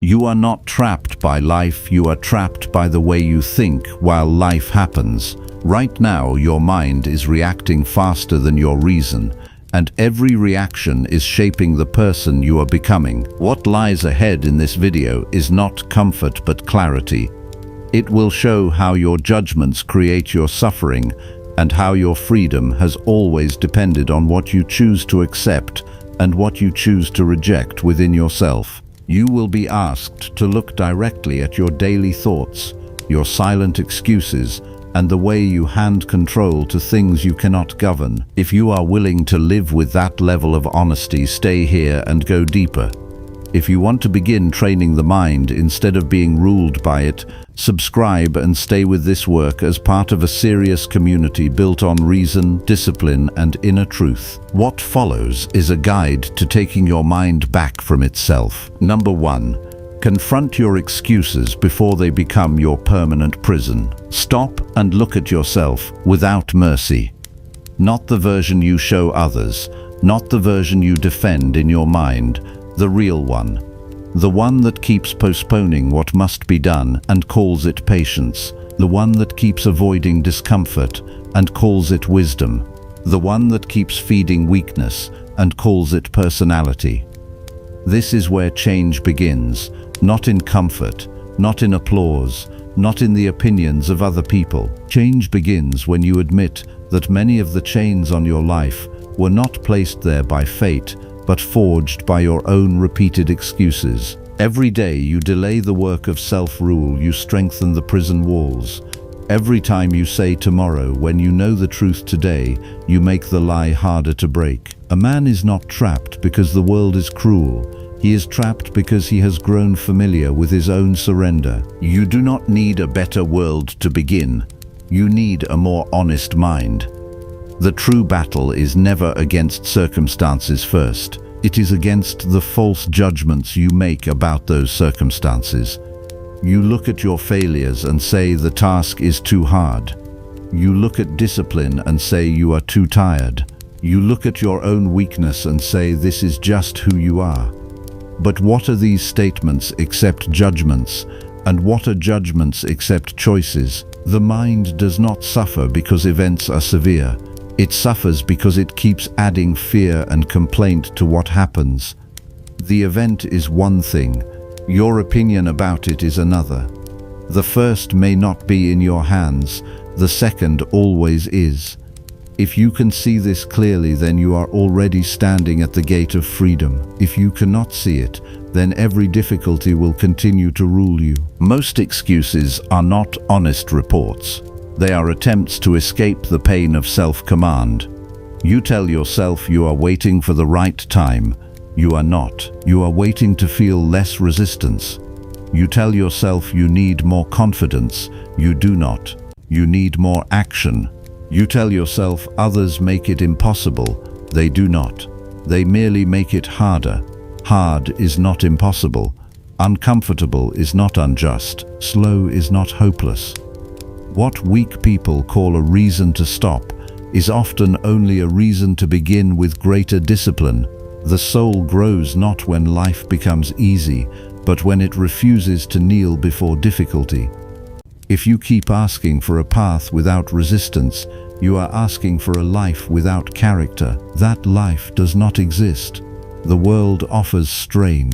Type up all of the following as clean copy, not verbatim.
You are not trapped by life, you are trapped by the way you think while life happens. Right now, your mind is reacting faster than your reason, and every reaction is shaping the person you are becoming. What lies ahead in this video is not comfort but clarity. It will show how your judgments create your suffering and how your freedom has always depended on what you choose to accept and what you choose to reject within yourself. You will be asked to look directly at your daily thoughts, your silent excuses, and the way you hand control to things you cannot govern. If you are willing to live with that level of honesty, stay here and go deeper. If you want to begin training the mind instead of being ruled by it, subscribe and stay with this work as part of a serious community built on reason, discipline, and inner truth. What follows is a guide to taking your mind back from itself. Number 1. Confront your excuses before they become your permanent prison. Stop and look at yourself without mercy. Not the version you show others, not the version you defend in your mind, the real one. The one that keeps postponing what must be done and calls it patience. The one that keeps avoiding discomfort and calls it wisdom. The one that keeps feeding weakness and calls it personality. This is where change begins, not in comfort, not in applause, not in the opinions of other people. Change begins when you admit that many of the chains on your life were not placed there by fate, but forged by your own repeated excuses. Every day you delay the work of self-rule, you strengthen the prison walls. Every time you say tomorrow when you know the truth today, you make the lie harder to break. A man is not trapped because the world is cruel. He is trapped because he has grown familiar with his own surrender. You do not need a better world to begin. You need a more honest mind. The true battle is never against circumstances first. It is against the false judgments you make about those circumstances. You look at your failures and say the task is too hard. You look at discipline and say you are too tired. You look at your own weakness and say this is just who you are. But what are these statements except judgments? And what are judgments except choices? The mind does not suffer because events are severe. It suffers because it keeps adding fear and complaint to what happens. The event is one thing, your opinion about it is another. The first may not be in your hands, the second always is. If you can see this clearly, then you are already standing at the gate of freedom. If you cannot see it, then every difficulty will continue to rule you. Most excuses are not honest reports. They are attempts to escape the pain of self-command. You tell yourself you are waiting for the right time. You are not. You are waiting to feel less resistance. You tell yourself you need more confidence. You do not. You need more action. You tell yourself others make it impossible. They do not. They merely make it harder. Hard is not impossible. Uncomfortable is not unjust. Slow is not hopeless. What weak people call a reason to stop is often only a reason to begin with greater discipline. The soul grows not when life becomes easy, but when it refuses to kneel before difficulty. If you keep asking for a path without resistance, you are asking for a life without character. That life does not exist. The world offers strain.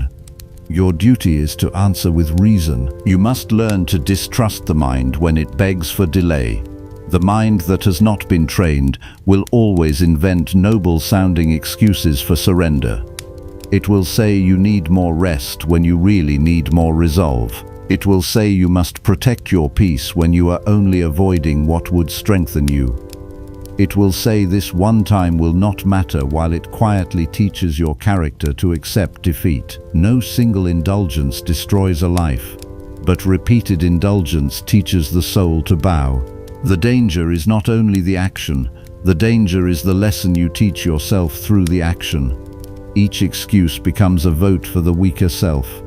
Your duty is to answer with reason. You must learn to distrust the mind when it begs for delay. The mind that has not been trained will always invent noble-sounding excuses for surrender. It will say you need more rest when you really need more resolve. It will say you must protect your peace when you are only avoiding what would strengthen you. It will say this one time will not matter while it quietly teaches your character to accept defeat. No single indulgence destroys a life, but repeated indulgence teaches the soul to bow. The danger is not only the action, the danger is the lesson you teach yourself through the action. Each excuse becomes a vote for the weaker self.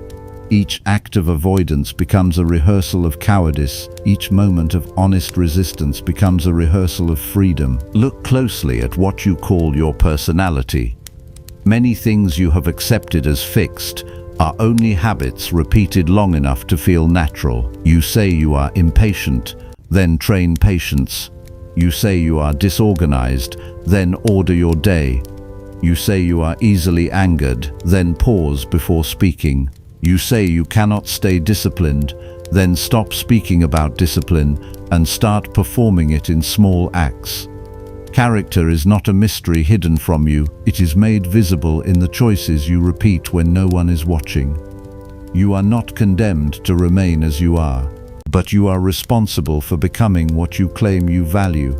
Each act of avoidance becomes a rehearsal of cowardice. Each moment of honest resistance becomes a rehearsal of freedom. Look closely at what you call your personality. Many things you have accepted as fixed, are only habits repeated long enough to feel natural. You say you are impatient, then train patience. You say you are disorganized, then order your day. You say you are easily angered, then pause before speaking. You say you cannot stay disciplined, then stop speaking about discipline and start performing it in small acts. Character is not a mystery hidden from you. It is made visible in the choices you repeat when no one is watching. You are not condemned to remain as you are, but you are responsible for becoming what you claim you value.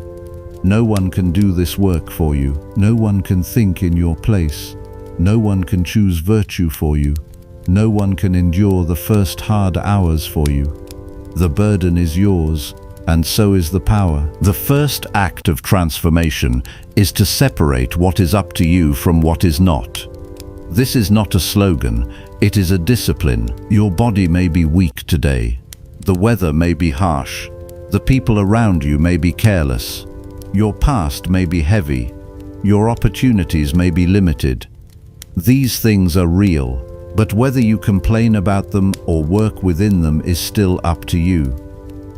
No one can do this work for you. No one can think in your place. No one can choose virtue for you. No one can endure the first hard hours for you. The burden is yours, and so is the power. The first act of transformation is to separate what is up to you from what is not. This is not a slogan, it is a discipline. Your body may be weak today. The weather may be harsh. The people around you may be careless. Your past may be heavy. Your opportunities may be limited. These things are real, but whether you complain about them or work within them is still up to you.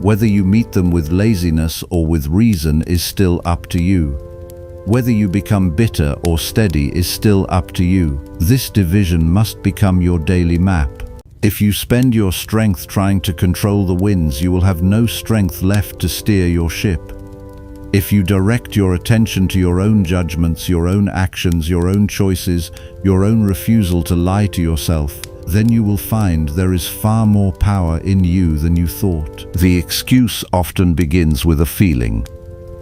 Whether you meet them with laziness or with reason is still up to you. Whether you become bitter or steady is still up to you. This division must become your daily map. If you spend your strength trying to control the winds, you will have no strength left to steer your ship. If you direct your attention to your own judgments, your own actions, your own choices, your own refusal to lie to yourself, then you will find there is far more power in you than you thought. The excuse often begins with a feeling.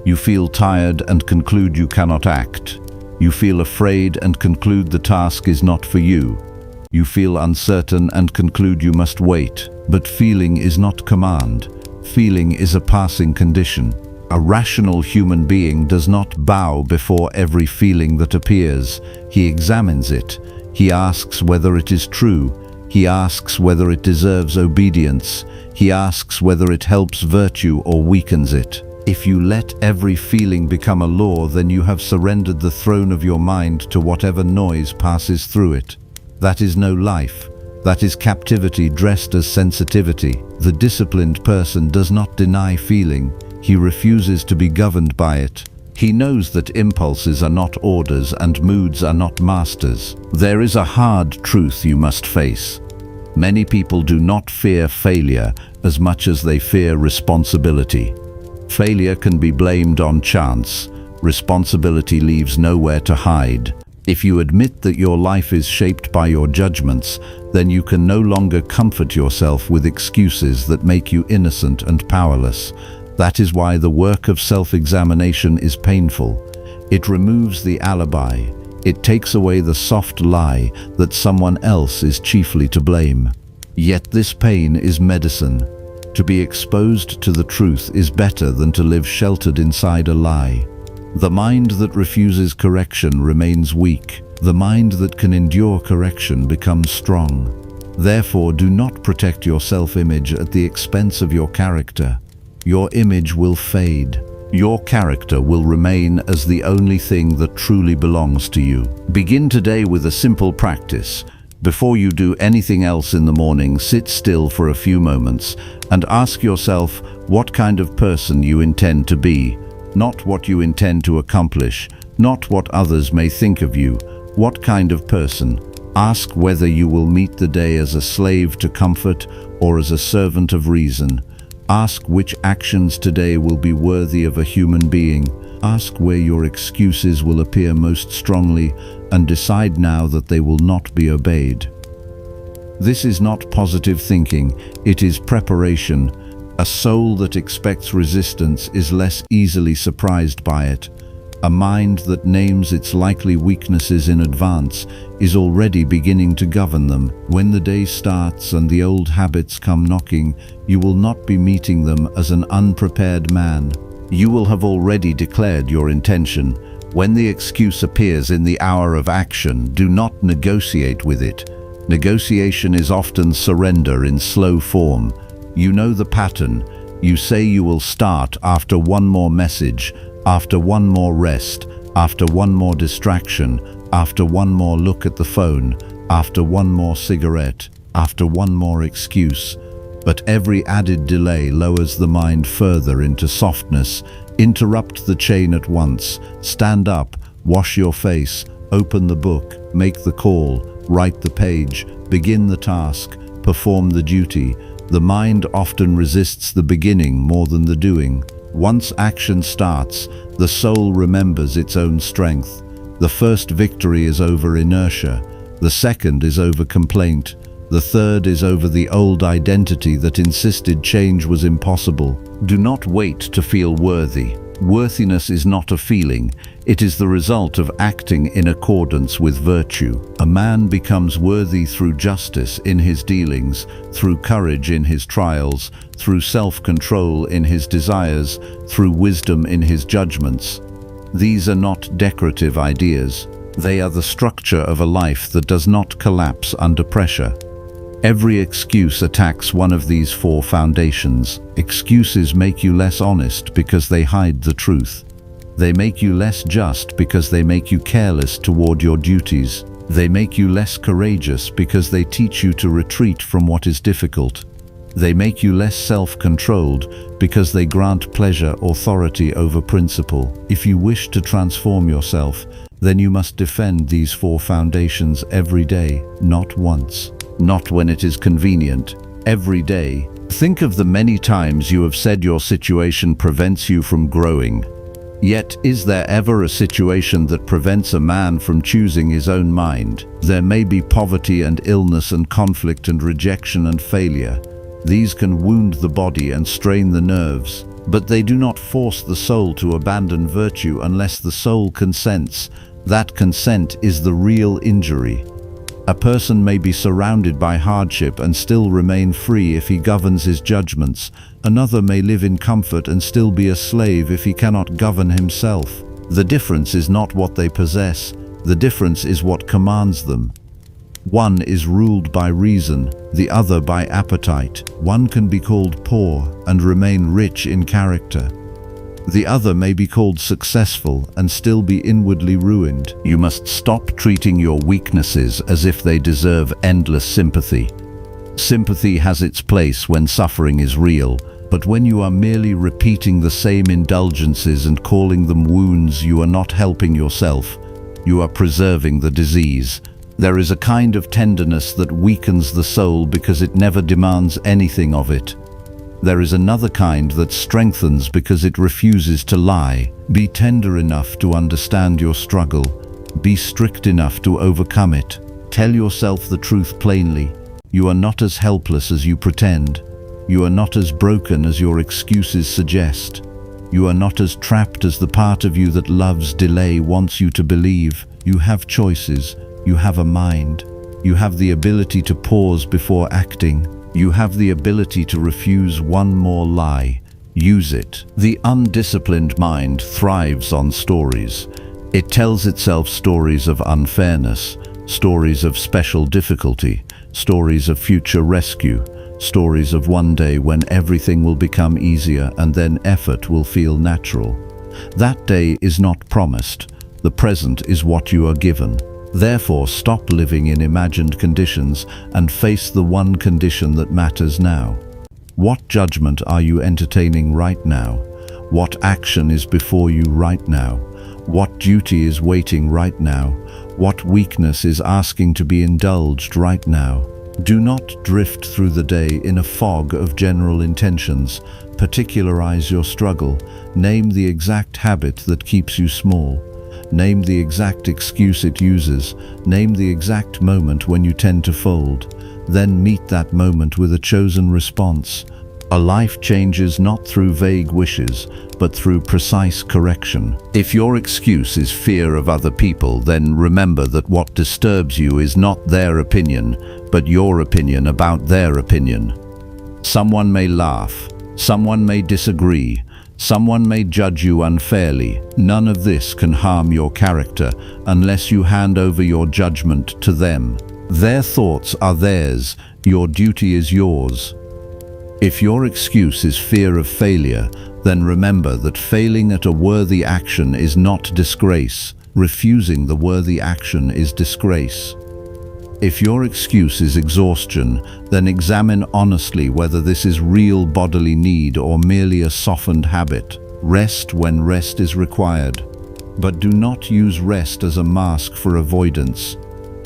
You feel tired and conclude you cannot act. You feel afraid and conclude the task is not for you. You feel uncertain and conclude you must wait. But feeling is not command. Feeling is a passing condition. A rational human being does not bow before every feeling that appears. He examines it. He asks whether it is true. He asks whether it deserves obedience. He asks whether it helps virtue or weakens it. If you let every feeling become a law, then you have surrendered the throne of your mind to whatever noise passes through it. That is no life. That is captivity dressed as sensitivity. The disciplined person does not deny feeling. He refuses to be governed by it. He knows that impulses are not orders and moods are not masters. There is a hard truth you must face. Many people do not fear failure as much as they fear responsibility. Failure can be blamed on chance. Responsibility leaves nowhere to hide. If you admit that your life is shaped by your judgments, then you can no longer comfort yourself with excuses that make you innocent and powerless. That is why the work of self-examination is painful. It removes the alibi. It takes away the soft lie that someone else is chiefly to blame. Yet this pain is medicine. To be exposed to the truth is better than to live sheltered inside a lie. The mind that refuses correction remains weak. The mind that can endure correction becomes strong. Therefore, do not protect your self-image at the expense of your character. Your image will fade. Your character will remain as the only thing that truly belongs to you. Begin today with a simple practice. Before you do anything else in the morning, sit still for a few moments and ask yourself what kind of person you intend to be, not what you intend to accomplish, not what others may think of you. What kind of person? Ask whether you will meet the day as a slave to comfort or as a servant of reason. Ask which actions today will be worthy of a human being. Ask where your excuses will appear most strongly and decide now that they will not be obeyed. This is not positive thinking, it is preparation. A soul that expects resistance is less easily surprised by it. A mind that names its likely weaknesses in advance is already beginning to govern them. When the day starts and the old habits come knocking, you will not be meeting them as an unprepared man. You will have already declared your intention. When the excuse appears in the hour of action, do not negotiate with it. Negotiation is often surrender in slow form. You know the pattern. You say you will start after one more message, after one more rest, after one more distraction, after one more look at the phone. after one more cigarette, after one more excuse. But every added delay lowers the mind further into softness. Interrupt the chain at once. Stand up, wash your face, open the book, make the call, write the page, begin the task, perform the duty. The mind often resists the beginning more than the doing. Once action starts, the soul remembers its own strength. The first victory is over inertia. The second is over complaint. The third is over the old identity that insisted change was impossible. Do not wait to feel worthy. Worthiness is not a feeling. It is the result of acting in accordance with virtue. A man becomes worthy through justice in his dealings, through courage in his trials, through self-control in his desires, through wisdom in his judgments. These are not decorative ideas. They are the structure of a life that does not collapse under pressure. Every excuse attacks one of these four foundations. Excuses make you less honest because they hide the truth. They make you less just because they make you careless toward your duties. They make you less courageous because they teach you to retreat from what is difficult. They make you less self-controlled because they grant pleasure authority over principle. If you wish to transform yourself, then you must defend these four foundations every day, not once. Not when it is convenient, every day. Think of the many times you have said your situation prevents you from growing. Yet, is there ever a situation that prevents a man from choosing his own mind? There may be poverty and illness and conflict and rejection and failure. These can wound the body and strain the nerves, but they do not force the soul to abandon virtue unless the soul consents. That consent is the real injury. A person may be surrounded by hardship and still remain free if he governs his judgments. Another may live in comfort and still be a slave if he cannot govern himself. The difference is not what they possess, the difference is what commands them. One is ruled by reason, the other by appetite. One can be called poor and remain rich in character. The other may be called successful and still be inwardly ruined. You must stop treating your weaknesses as if they deserve endless sympathy. Sympathy has its place when suffering is real, but when you are merely repeating the same indulgences and calling them wounds, you are not helping yourself. You are preserving the disease. There is a kind of tenderness that weakens the soul because it never demands anything of it. There is another kind that strengthens because it refuses to lie. Be tender enough to understand your struggle. Be strict enough to overcome it. Tell yourself the truth plainly. You are not as helpless as you pretend. You are not as broken as your excuses suggest. You are not as trapped as the part of you that loves delay wants you to believe. You have choices. You have a mind. You have the ability to pause before acting. You have the ability to refuse one more lie. Use it. The undisciplined mind thrives on stories. It tells itself stories of unfairness, stories of special difficulty, stories of future rescue, stories of one day when everything will become easier and then effort will feel natural. That day is not promised. The present is what you are given. Therefore, stop living in imagined conditions and face the one condition that matters now. What judgment are you entertaining right now? What action is before you right now? What duty is waiting right now? What weakness is asking to be indulged right now? Do not drift through the day in a fog of general intentions. Particularize your struggle. Name the exact habit that keeps you small. Name the exact excuse it uses. Name the exact moment when you tend to fold. Then meet that moment with a chosen response. A life changes not through vague wishes, but through precise correction. If your excuse is fear of other people, then remember that what disturbs you is not their opinion, but your opinion about their opinion. Someone may laugh. Someone may disagree. Someone may judge you unfairly. None of this can harm your character unless you hand over your judgment to them. Their thoughts are theirs. Your duty is yours. If your excuse is fear of failure, then remember that failing at a worthy action is not disgrace. Refusing the worthy action is disgrace. If your excuse is exhaustion, then examine honestly whether this is real bodily need or merely a softened habit. Rest when rest is required. But do not use rest as a mask for avoidance.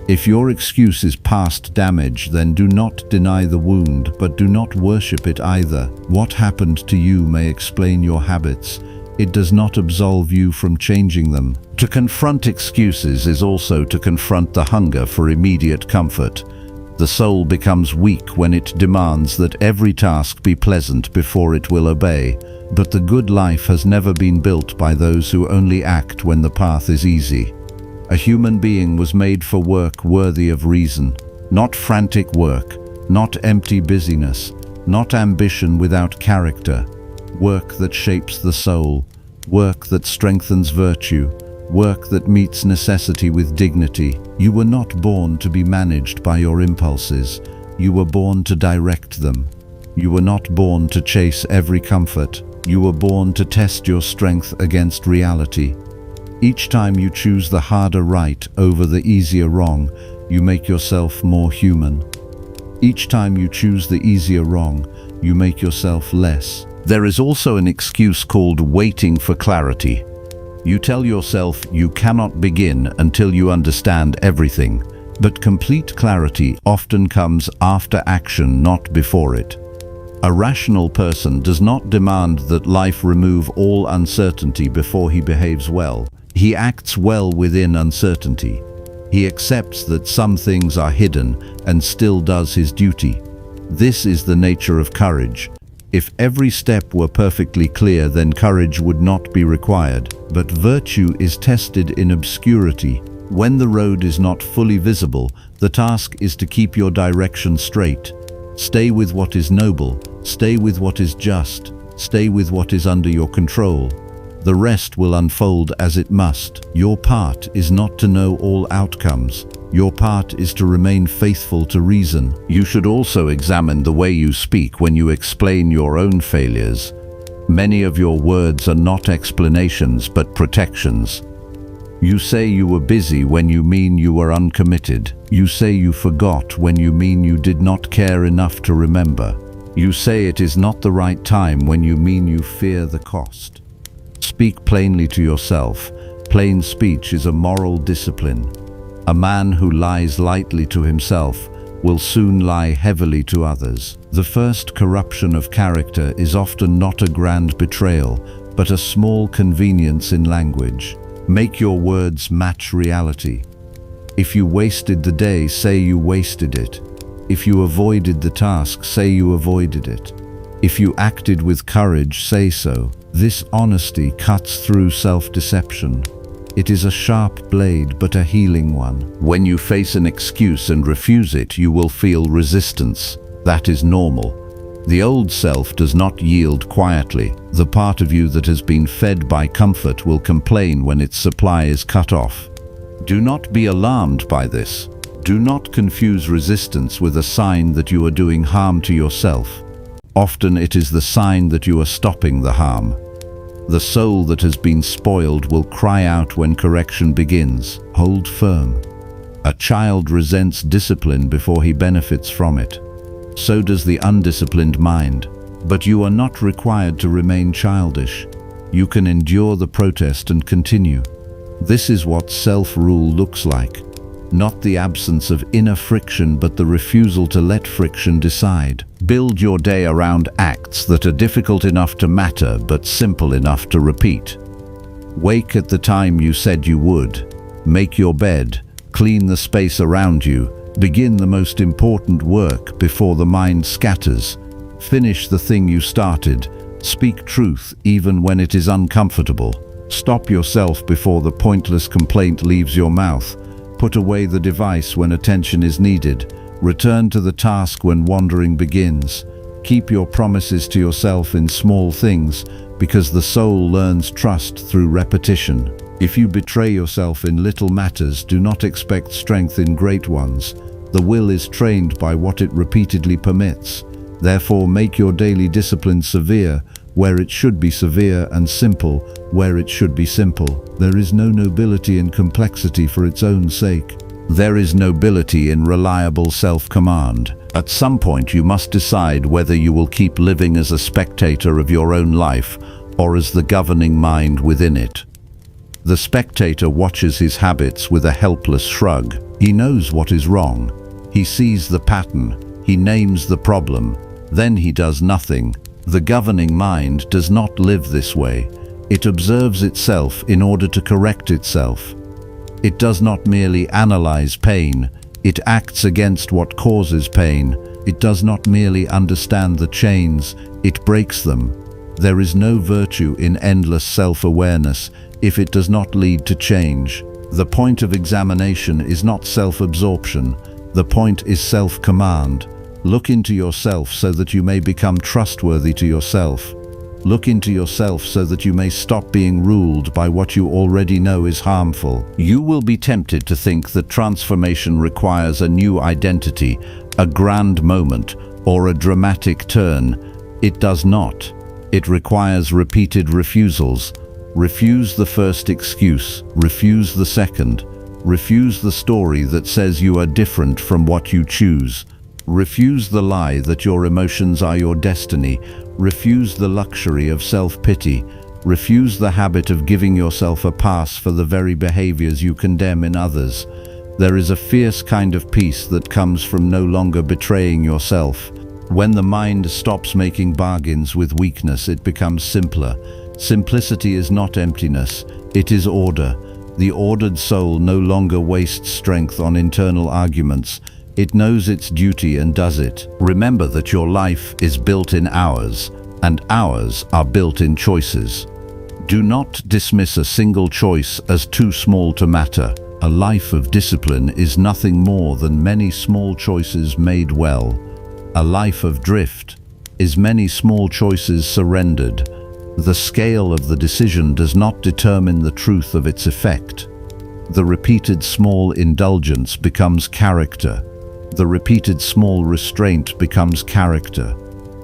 If your excuse is past damage, then do not deny the wound, but do not worship it either. What happened to you may explain your habits. It does not absolve you from changing them. To confront excuses is also to confront the hunger for immediate comfort. The soul becomes weak when it demands that every task be pleasant before it will obey. But the good life has never been built by those who only act when the path is easy. A human being was made for work worthy of reason, not frantic work, not empty busyness, not ambition without character. Work that shapes the soul, work that strengthens virtue, work that meets necessity with dignity. You were not born to be managed by your impulses. You were born to direct them. You were not born to chase every comfort. You were born to test your strength against reality. Each time you choose the harder right over the easier wrong, you make yourself more human. Each time you choose the easier wrong, you make yourself less. There is also an excuse called waiting for clarity. You tell yourself you cannot begin until you understand everything, but complete clarity often comes after action, not before it. A rational person does not demand that life remove all uncertainty before he behaves well. He acts well within uncertainty. He accepts that some things are hidden and still does his duty. This is the nature of courage. If every step were perfectly clear, then courage would not be required. But virtue is tested in obscurity. When the road is not fully visible, the task is to keep your direction straight. Stay with what is noble, stay with what is just, stay with what is under your control. The rest will unfold as it must. Your part is not to know all outcomes. Your part is to remain faithful to reason. You should also examine the way you speak when you explain your own failures. Many of your words are not explanations but protections. You say you were busy when you mean you were uncommitted. You say you forgot when you mean you did not care enough to remember. You say it is not the right time when you mean you fear the cost. Speak plainly to yourself. Plain speech is a moral discipline. A man who lies lightly to himself will soon lie heavily to others. The first corruption of character is often not a grand betrayal, but a small convenience in language. Make your words match reality. If you wasted the day, say you wasted it. If you avoided the task, say you avoided it. If you acted with courage, say so. This honesty cuts through self-deception. It is a sharp blade, but a healing one. When you face an excuse and refuse it, you will feel resistance. That is normal. The old self does not yield quietly. The part of you that has been fed by comfort will complain when its supply is cut off. Do not be alarmed by this. Do not confuse resistance with a sign that you are doing harm to yourself. Often it is the sign that you are stopping the harm. The soul that has been spoiled will cry out when correction begins. Hold firm. A child resents discipline before he benefits from it. So does the undisciplined mind. But you are not required to remain childish. You can endure the protest and continue. This is what self-rule looks like. Not the absence of inner friction, but the refusal to let friction decide. Build your day around acts that are difficult enough to matter, but simple enough to repeat. Wake at the time you said you would. Make your bed. Clean the space around you. Begin the most important work before the mind scatters. Finish the thing you started. Speak truth even when it is uncomfortable. Stop yourself before the pointless complaint leaves your mouth. Put away the device when attention is needed. Return to the task when wandering begins. Keep your promises to yourself in small things, because the soul learns trust through repetition. If you betray yourself in little matters, do not expect strength in great ones. The will is trained by what it repeatedly permits. Therefore, make your daily discipline severe where it should be severe, and simple where it should be simple. There is no nobility in complexity for its own sake. There is nobility in reliable self-command. At some point you must decide whether you will keep living as a spectator of your own life or as the governing mind within it. The spectator watches his habits with a helpless shrug. He knows what is wrong. He sees the pattern. He names the problem. Then he does nothing. The governing mind does not live this way. It observes itself in order to correct itself. It does not merely analyze pain. It acts against what causes pain. It does not merely understand the chains. It breaks them. There is no virtue in endless self-awareness if it does not lead to change. The point of examination is not self-absorption. The point is self-command. Look into yourself so that you may become trustworthy to yourself. Look into yourself so that you may stop being ruled by what you already know is harmful. You will be tempted to think that transformation requires a new identity, a grand moment, or a dramatic turn. It does not. It requires repeated refusals. Refuse the first excuse. Refuse the second. Refuse the story that says you are different from what you choose. Refuse the lie that your emotions are your destiny. Refuse the luxury of self-pity. Refuse the habit of giving yourself a pass for the very behaviors you condemn in others. There is a fierce kind of peace that comes from no longer betraying yourself. When the mind stops making bargains with weakness, it becomes simpler. Simplicity is not emptiness, it is order. The ordered soul no longer wastes strength on internal arguments. It knows its duty and does it. Remember that your life is built in hours, and hours are built in choices. Do not dismiss a single choice as too small to matter. A life of discipline is nothing more than many small choices made well. A life of drift is many small choices surrendered. The scale of the decision does not determine the truth of its effect. The repeated small indulgence becomes character. The repeated small restraint becomes character.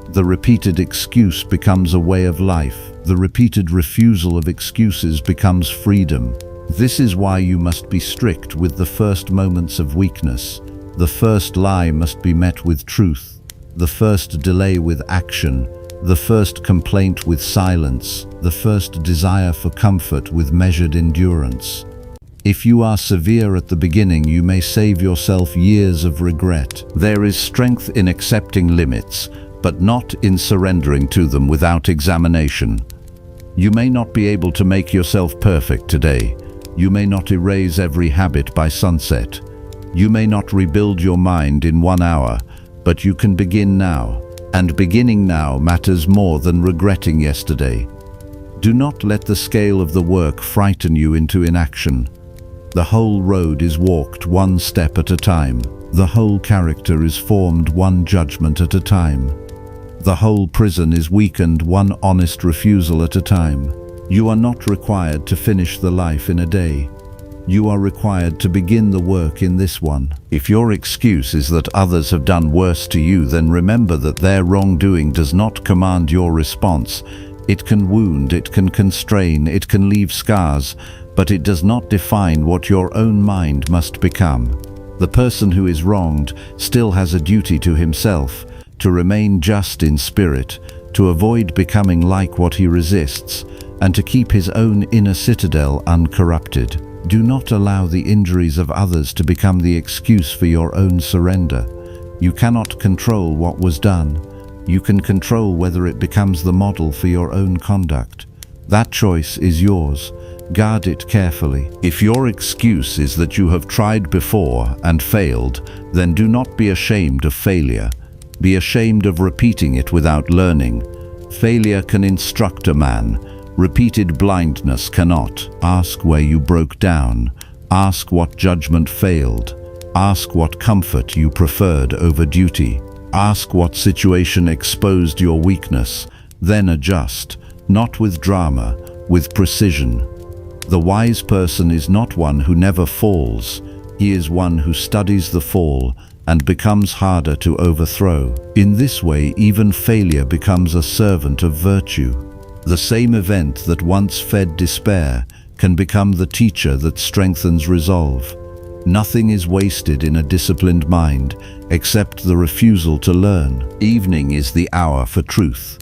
The repeated excuse becomes a way of life. The repeated refusal of excuses becomes freedom. This is why you must be strict with the first moments of weakness. The first lie must be met with truth. The first delay with action. The first complaint with silence. The first desire for comfort with measured endurance. If you are severe at the beginning, you may save yourself years of regret. There is strength in accepting limits, but not in surrendering to them without examination. You may not be able to make yourself perfect today. You may not erase every habit by sunset. You may not rebuild your mind in 1 hour, but you can begin now. And beginning now matters more than regretting yesterday. Do not let the scale of the work frighten you into inaction. The whole road is walked one step at a time. The whole character is formed one judgment at a time. The whole prison is weakened one honest refusal at a time. You are not required to finish the life in a day. You are required to begin the work in this one. If your excuse is that others have done worse to you, then remember that their wrongdoing does not command your response. It can wound, it can constrain, it can leave scars, but it does not define what your own mind must become. The person who is wronged still has a duty to himself, to remain just in spirit, to avoid becoming like what he resists, and to keep his own inner citadel uncorrupted. Do not allow the injuries of others to become the excuse for your own surrender. You cannot control what was done. You can control whether it becomes the model for your own conduct. That choice is yours. Guard it carefully. If your excuse is that you have tried before and failed, then do not be ashamed of failure. Be ashamed of repeating it without learning. Failure can instruct a man. Repeated blindness cannot. Ask where you broke down. Ask what judgment failed. Ask what comfort you preferred over duty. Ask what situation exposed your weakness. Then adjust, not with drama, with precision. The wise person is not one who never falls. He is one who studies the fall and becomes harder to overthrow. In this way, even failure becomes a servant of virtue. The same event that once fed despair can become the teacher that strengthens resolve. Nothing is wasted in a disciplined mind, except the refusal to learn. Evening is the hour for truth.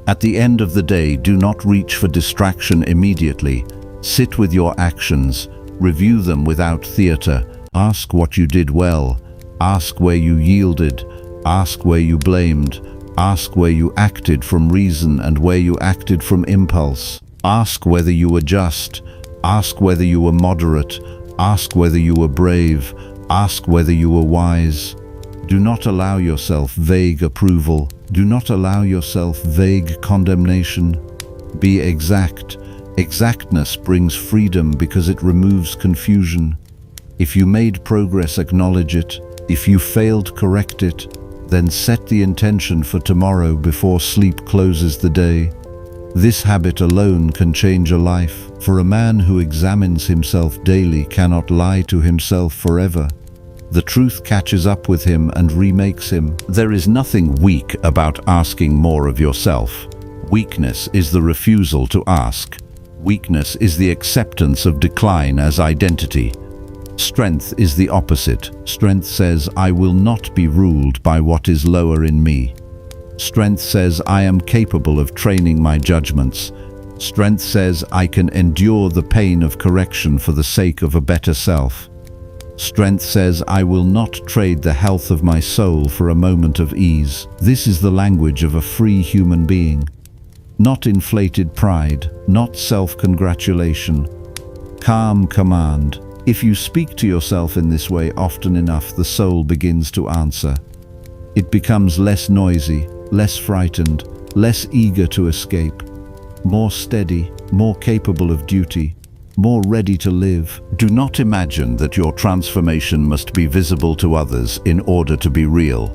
At the end of the day, do not reach for distraction immediately. Sit with your actions, review them without theater. Ask what you did well, ask where you yielded, ask where you blamed, ask where you acted from reason and where you acted from impulse. Ask whether you were just, ask whether you were moderate, ask whether you were brave, ask whether you were wise. Do not allow yourself vague approval. Do not allow yourself vague condemnation. Be exact. Exactness brings freedom because it removes confusion. If you made progress, acknowledge it. If you failed, correct it. Then set the intention for tomorrow before sleep closes the day. This habit alone can change a life, for a man who examines himself daily cannot lie to himself forever. The truth catches up with him and remakes him. There is nothing weak about asking more of yourself. Weakness is the refusal to ask. Weakness is the acceptance of decline as identity. Strength is the opposite. Strength says, I will not be ruled by what is lower in me. Strength says, I am capable of training my judgments. Strength says, I can endure the pain of correction for the sake of a better self. Strength says, I will not trade the health of my soul for a moment of ease. This is the language of a free human being. Not inflated pride, not self-congratulation. Calm command. If you speak to yourself in this way often enough, the soul begins to answer. It becomes less noisy, less frightened, less eager to escape, more steady, more capable of duty, more ready to live. Do not imagine that your transformation must be visible to others in order to be real.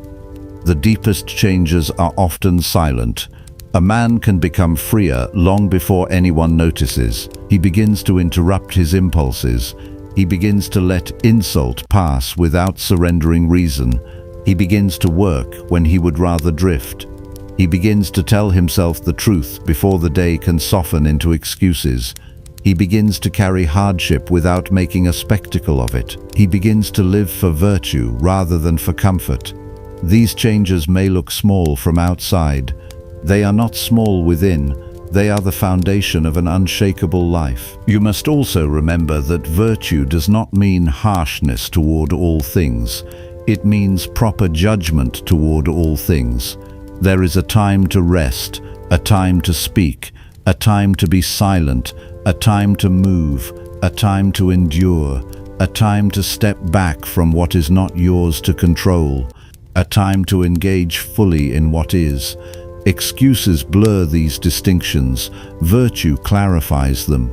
The deepest changes are often silent. A man can become freer long before anyone notices. He begins to interrupt his impulses. He begins to let insult pass without surrendering reason. He begins to work when he would rather drift. He begins to tell himself the truth before the day can soften into excuses. He begins to carry hardship without making a spectacle of it. He begins to live for virtue rather than for comfort. These changes may look small from outside. They are not small within. They are the foundation of an unshakable life. You must also remember that virtue does not mean harshness toward all things. It means proper judgment toward all things. There is a time to rest, a time to speak, a time to be silent, a time to move, a time to endure, a time to step back from what is not yours to control, a time to engage fully in what is. Excuses blur these distinctions. Virtue clarifies them.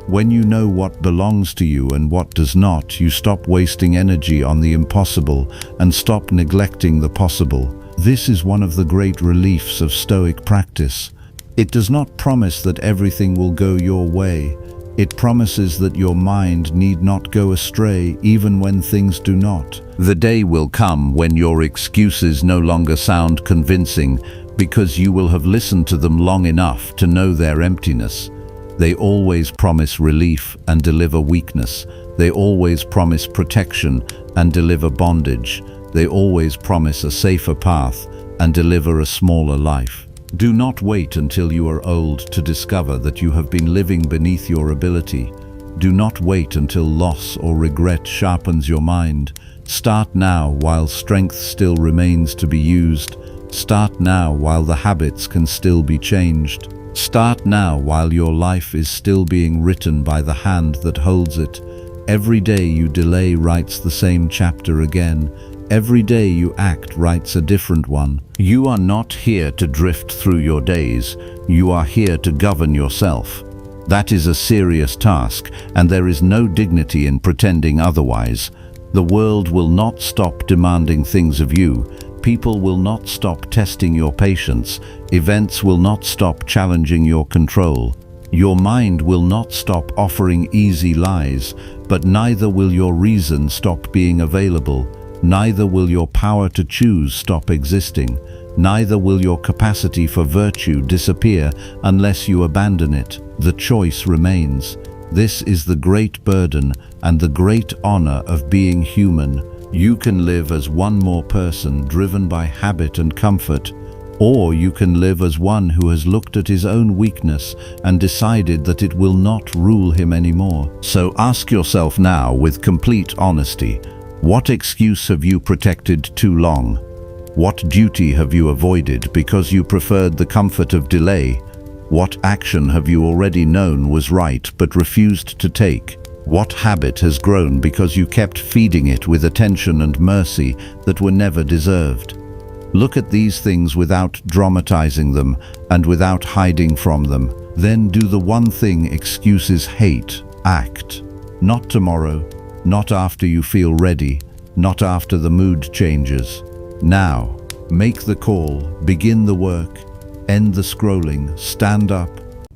When you know what belongs to you and what does not, you stop wasting energy on the impossible and stop neglecting the possible. This is one of the great reliefs of Stoic practice. It does not promise that everything will go your way. It promises that your mind need not go astray even when things do not. The day will come when your excuses no longer sound convincing because you will have listened to them long enough to know their emptiness. They always promise relief and deliver weakness. They always promise protection and deliver bondage. They always promise a safer path and deliver a smaller life. Do not wait until you are old to discover that you have been living beneath your ability. Do not wait until loss or regret sharpens your mind. Start now while strength still remains to be used. Start now while the habits can still be changed. Start now while your life is still being written by the hand that holds it. Every day you delay writes the same chapter again. Every day you act writes a different one. You are not here to drift through your days. You are here to govern yourself. That is a serious task, and there is no dignity in pretending otherwise. The world will not stop demanding things of you. People will not stop testing your patience. Events will not stop challenging your control. Your mind will not stop offering easy lies, but neither will your reason stop being available. Neither will your power to choose stop existing. Neither will your capacity for virtue disappear unless you abandon it. The choice remains. This is the great burden and the great honor of being human. You can live as one more person driven by habit and comfort, or you can live as one who has looked at his own weakness and decided that it will not rule him anymore. So ask yourself now with complete honesty, what excuse have you protected too long? What duty have you avoided because you preferred the comfort of delay? What action have you already known was right but refused to take? What habit has grown because you kept feeding it with attention and mercy that were never deserved? Look at these things without dramatizing them and without hiding from them. Then do the one thing excuses hate. Act. Not tomorrow, not after you feel ready, not after the mood changes. Now, make the call, begin the work, end the scrolling, stand up,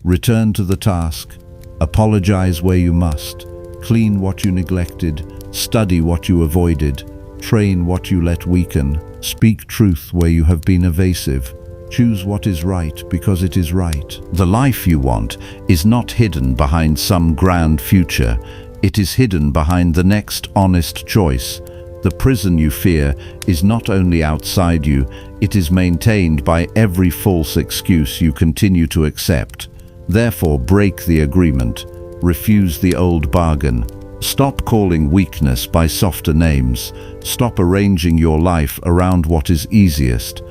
return to the task, apologize where you must, clean what you neglected, study what you avoided, train what you let weaken, speak truth where you have been evasive. Choose what is right because it is right. The life you want is not hidden behind some grand future. It is hidden behind the next honest choice. The prison you fear is not only outside you, it is maintained by every false excuse you continue to accept. Therefore, break the agreement. Refuse the old bargain. Stop calling weakness by softer names. Stop arranging your life around what is easiest.